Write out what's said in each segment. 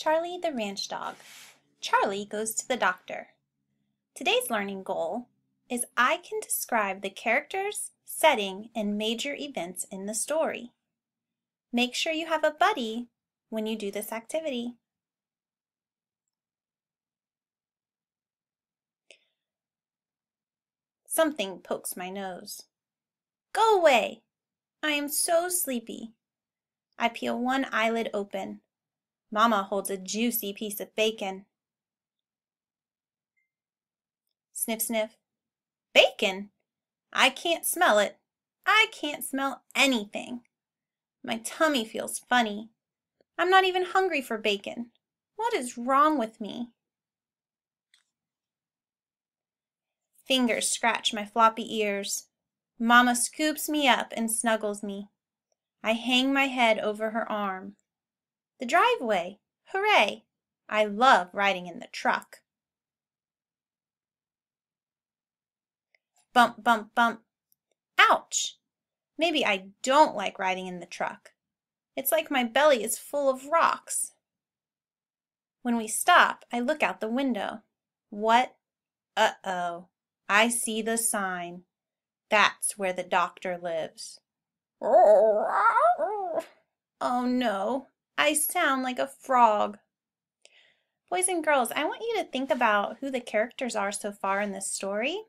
Charlie the Ranch Dog. Charlie goes to the doctor. Today's learning goal is I can describe the characters, setting, and major events in the story. Make sure you have a buddy when you do this activity. Something pokes my nose. Go away! I am so sleepy. I peel one eyelid open. Mama holds a juicy piece of bacon. Sniff, sniff. Bacon? I can't smell it. I can't smell anything. My tummy feels funny. I'm not even hungry for bacon. What is wrong with me? Fingers scratch my floppy ears. Mama scoops me up and snuggles me. I hang my head over her arm. The driveway! Hooray! I love riding in the truck. Bump, bump, bump. Ouch! Maybe I don't like riding in the truck. It's like my belly is full of rocks. When we stop, I look out the window. What? Uh-oh. I see the sign. That's where the doctor lives. Oh no, I sound like a frog. Boys and girls, I want you to think about who the characters are so far in this story,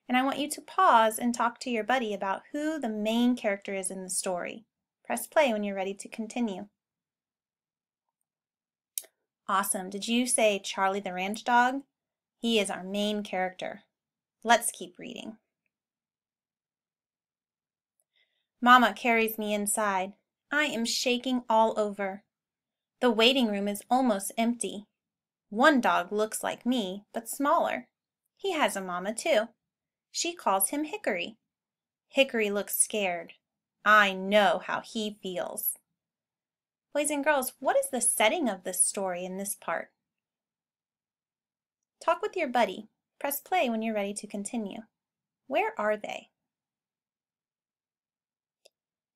and I want you to pause and talk to your buddy about who the main character is in the story. Press play when you're ready to continue. Awesome. Did you say Charlie the Ranch Dog? He is our main character. Let's keep reading. Mama carries me inside. I am shaking all over. The waiting room is almost empty. One dog looks like me, but smaller. He has a mama too. She calls him Hickory. Hickory looks scared. I know how he feels. Boys and girls, what is the setting of this story in this part? Talk with your buddy. Press play when you're ready to continue. Where are they?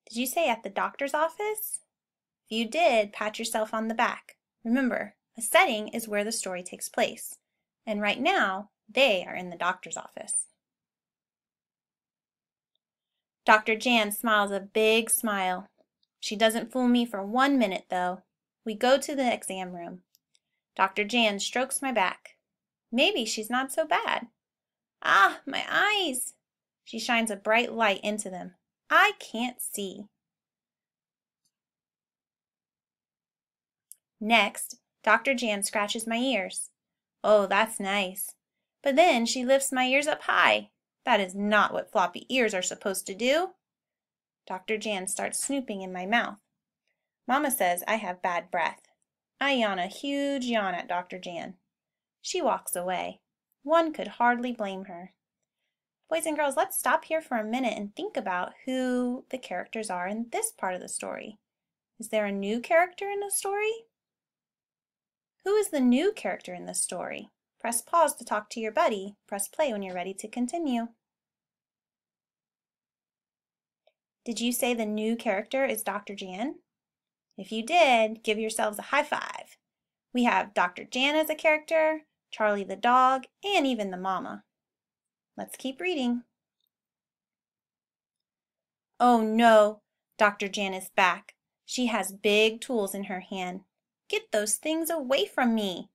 Did you say at the doctor's office? If you did, pat yourself on the back. Remember, a setting is where the story takes place. And right now, they are in the doctor's office. Dr. Jan smiles a big smile. She doesn't fool me for 1 minute, though. We go to the exam room. Dr. Jan strokes my back. Maybe she's not so bad. Ah, my eyes! She shines a bright light into them. I can't see. Next, Dr. Jan scratches my ears. Oh, that's nice. But then she lifts my ears up high. That is not what floppy ears are supposed to do. Dr. Jan starts snooping in my mouth. Mama says I have bad breath. I yawn a huge yawn at Dr. Jan. She walks away. One could hardly blame her. Boys and girls, let's stop here for a minute and think about who the characters are in this part of the story. Is there a new character in the story? Who is the new character in this story? Press pause to talk to your buddy. Press play when you're ready to continue. Did you say the new character is Dr. Jan? If you did, give yourselves a high five. We have Dr. Jan as a character, Charlie the dog, and even the mama. Let's keep reading. Oh no, Dr. Jan is back. She has big tools in her hand. Get those things away from me.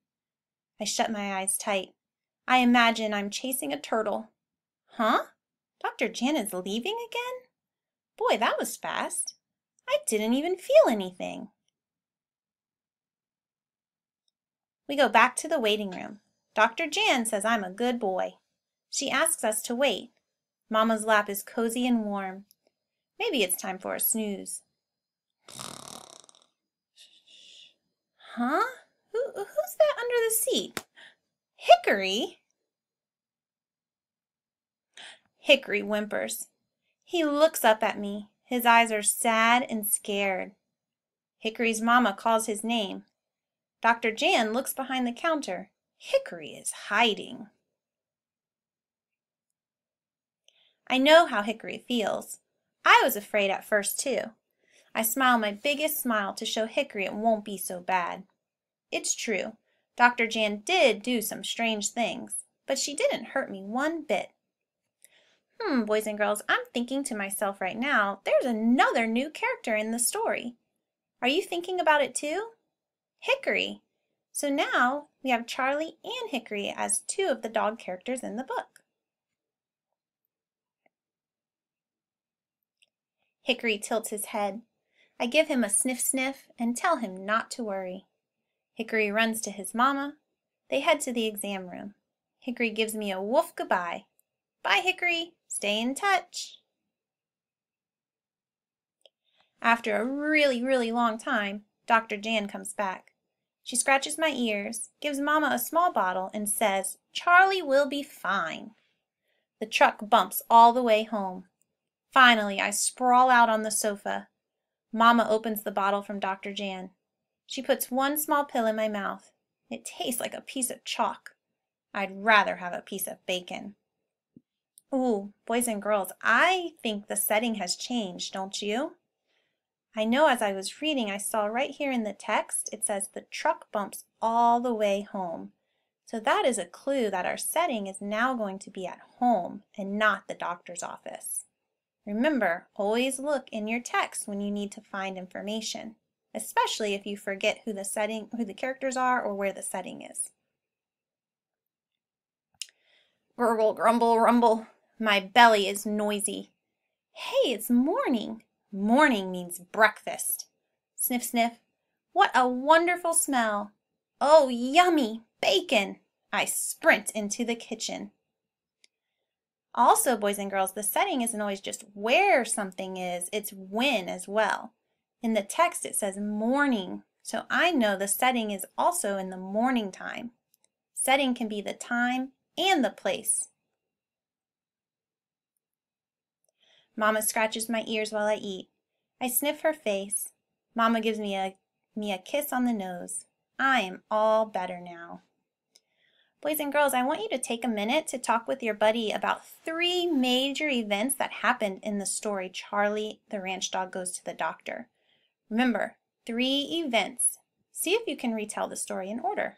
I shut my eyes tight. I imagine I'm chasing a turtle. Huh? Dr. Jan is leaving again? Boy, that was fast. I didn't even feel anything. We go back to the waiting room. Dr. Jan says I'm a good boy. She asks us to wait. Mama's lap is cozy and warm. Maybe it's time for a snooze. Huh? Who's that under the seat? Hickory? Hickory whimpers. He looks up at me. His eyes are sad and scared. Hickory's mama calls his name. Dr. Jan looks behind the counter. Hickory is hiding. I know how Hickory feels. I was afraid at first too. I smile my biggest smile to show Hickory it won't be so bad. It's true, Dr. Jan did do some strange things, but she didn't hurt me one bit. Boys and girls, I'm thinking to myself right now, there's another new character in the story. Are you thinking about it too? Hickory. So now we have Charlie and Hickory as two of the dog characters in the book. Hickory tilts his head. I give him a sniff sniff and tell him not to worry. Hickory runs to his mama. They head to the exam room. Hickory gives me a woof goodbye. Bye, Hickory. Stay in touch. After a really long time, Dr. Jan comes back. She scratches my ears, gives Mama a small bottle, and says, "Charlie will be fine." The truck bumps all the way home. Finally, I sprawl out on the sofa. Mama opens the bottle from Dr. Jan. She puts one small pill in my mouth. It tastes like a piece of chalk. I'd rather have a piece of bacon. Ooh, boys and girls, I think the setting has changed, don't you? I know as I was reading, I saw right here in the text, it says the truck bumps all the way home. So that is a clue that our setting is now going to be at home and not the doctor's office. Remember, always look in your text when you need to find information, especially if you forget who the characters are or where the setting is. Gurgle, grumble, rumble. My belly is noisy. Hey, it's morning. Morning means breakfast. Sniff, sniff. What a wonderful smell. Oh, yummy, bacon. I sprint into the kitchen. Also, boys and girls, the setting isn't always just where something is, it's when as well. In the text it says morning, so I know the setting is also in the morning time. Setting can be the time and the place. Mama scratches my ears while I eat. I sniff her face. Mama gives me a kiss on the nose. I am all better now. Boys and girls, I want you to take a minute to talk with your buddy about 3 major events that happened in the story Charlie the Ranch Dog Goes to the Doctor. Remember, 3 events. See if you can retell the story in order.